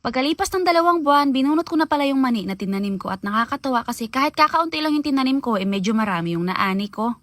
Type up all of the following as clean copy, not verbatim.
Pagkalipas ng 2 buwan, binunot ko na pala yung mani na tinanim ko at nakakatuwa kasi kahit kakaunti lang yung tinanim ko, medyo marami yung naani ko.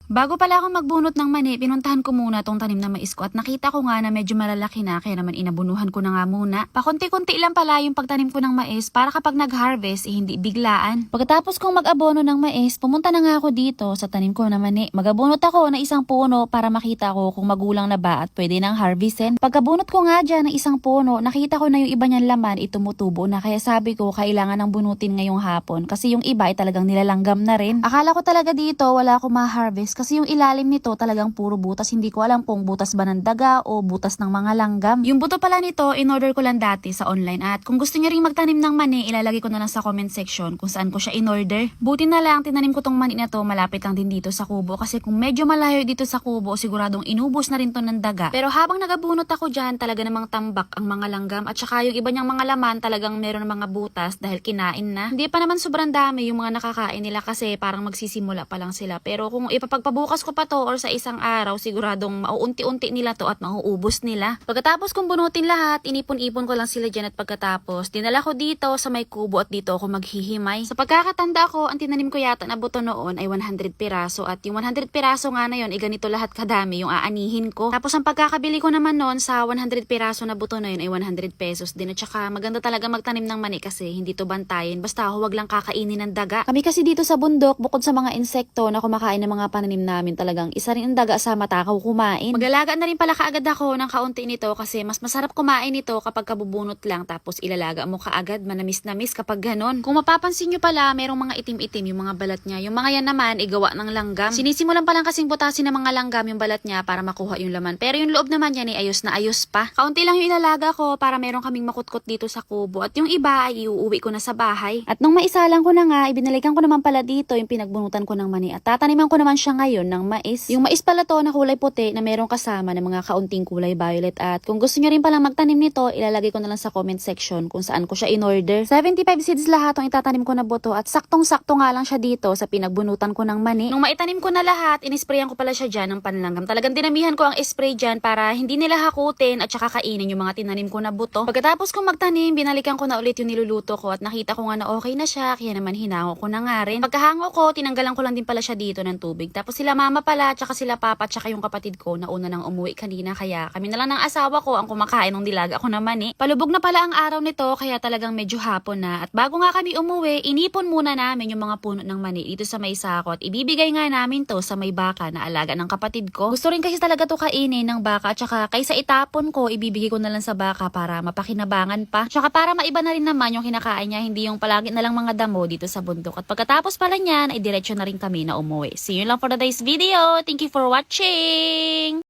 Bago pala ako magbunot ng mani, pinuntahan ko muna tong tanim na mais ko at nakita ko nga na medyo malalaki na kaya naman inabunuhan ko na nga muna. Pakunti-kunti lang pala yung pagtanim ko ng mais para kapag nag-harvest hindi biglaan. Pagkatapos kong mag-abono ng mais, pumunta na nga ako dito sa tanim ko na mani. Mag-abunot ako ng isang puno para makita ko kung magulang na ba at pwede nang harvestin. Pagkabunot ko nga dyan ng isang puno, nakita ko na yung iba niyang laman tumutubo na kaya sabi ko kailangan ng bunutin ngayong hapon kasi yung iba ay talagang nilalanggam na rin. Akala ko talaga dito wala akong ma-harvest kasi yung ilalim nito talagang puro butas. Hindi ko alam kung butas ba ng daga o butas ng mga langgam. Yung buto pala nito, in-order ko lang dati sa online at kung gusto niyo ring magtanim ng mani, ilalagay ko na lang sa comment section kung saan ko siya in-order. Buti na lang, tinanim ko tong mani na to malapit lang din dito sa kubo kasi kung medyo malayo dito sa kubo, siguradong inubos na rin to ng daga. Pero habang nagabunot ako dyan, talaga namang tambak ang mga langgam at saka yung iba niyang mga laman talagang meron ng mga butas dahil kinain na. Hindi pa naman sobrang dami yung mga nakakain nila kasi parang magsisimula pa lang sila. Pero kung ipapagpabukas ko pa to or sa isang araw, siguradong mauunti-unti nila to at mauubos nila. Pagkatapos kong bunutin lahat, inipon-ipon ko lang sila dyan at pagkatapos, dinala ko dito sa may kubo at dito ako maghihimay. Sa pagkakatanda ko, ang tinanim ko yata na buto noon ay 100 piraso at yung 100 piraso nga na yun, ganito lahat kadami yung aanihin ko. Tapos ang pagkakabili ko naman noon sa 100 piraso na buto na yun ay 100 pesos din at saka maganda talaga magtanim ng mani kasi hindi to bantayin, basta huwag lang kakainin ng daga. Kami kasi dito sa bundok, bukod sa mga insekto na kumakain ng mga pananim namin, talagang isa rin ang daga sa matakaw kumain. Magalaga na rin pala kaagad ako ng kaunti nito kasi mas masarap kumain nito kapag kabubunot lang tapos ilalaga mo kaagad, manamis-namis kapag ganon. Kung mapapansin nyo pala, merong mga itim-itim yung mga balat niya. Yung mga yan naman, igawa ng langgam. Sinisimulan pa lang kasing butasin ng mga langgam yung balat niya para makuha yung laman. Pero yung loob naman yan ayos na ayos pa. Kaunti lang yung ilalaga ko para meron kaming makutkot dito sa kubo at yung iba ay iuuwi ko na sa bahay. At nung maisalang ko na nga, ibinalikan ko naman pala dito yung pinagbunutan ko ng mani at tataniman ko naman siya ngayon ng mais. Yung mais pala to na kulay puti na merong kasama ng mga kaunting kulay violet at kung gusto nyo rin palang magtanim nito, ilalagay ko na lang sa comment section kung saan ko siya in-order. 75 seeds lahat ang itatanim ko na buto at saktong-sakto nga lang siya dito sa pinagbunutan ko ng mani. Nung maitanim ko na lahat, inisprayan ko pala siya dyan ng panlanggam. Talagang dinamihan ko ang spray dyan para hindi nila hakutin at saka kainin yung mga tinanim ko na buto. Pagkatapos kong magtanim, binalikan ko na ulit yung niluluto ko at nakita ko nga na okay na siya kaya naman hinango ko na nga rin. Pagkahango ko, tinanggalan ko lang din pala siya dito ng tubig. Tapos sila mama pala, tsaka sila papa, tsaka yung kapatid ko na una nang umuwi kanina kaya kami na lang ng asawa ko ang kumakain ng dilaga ko naman eh. Palubog na pala ang araw nito kaya talagang medyo hapon na at bago nga kami umuwi, inipon muna namin yung mga puno ng mani dito sa may sako at ibibigay nga namin to sa may baka na alaga ng kapatid ko. Gusto rin kasi talaga to kainin ng baka at tsaka kaysa itapon ko, ibibigay ko na lang sa baka para mapakinabangan pa. Tsaka para maiba na rin naman yung kinakain niya, hindi yung palagi na lang mga damo dito sa bundok. At pagkatapos pala niyan, ay diretso na rin kami na umuwi. See you lang for today's video. Thank you for watching!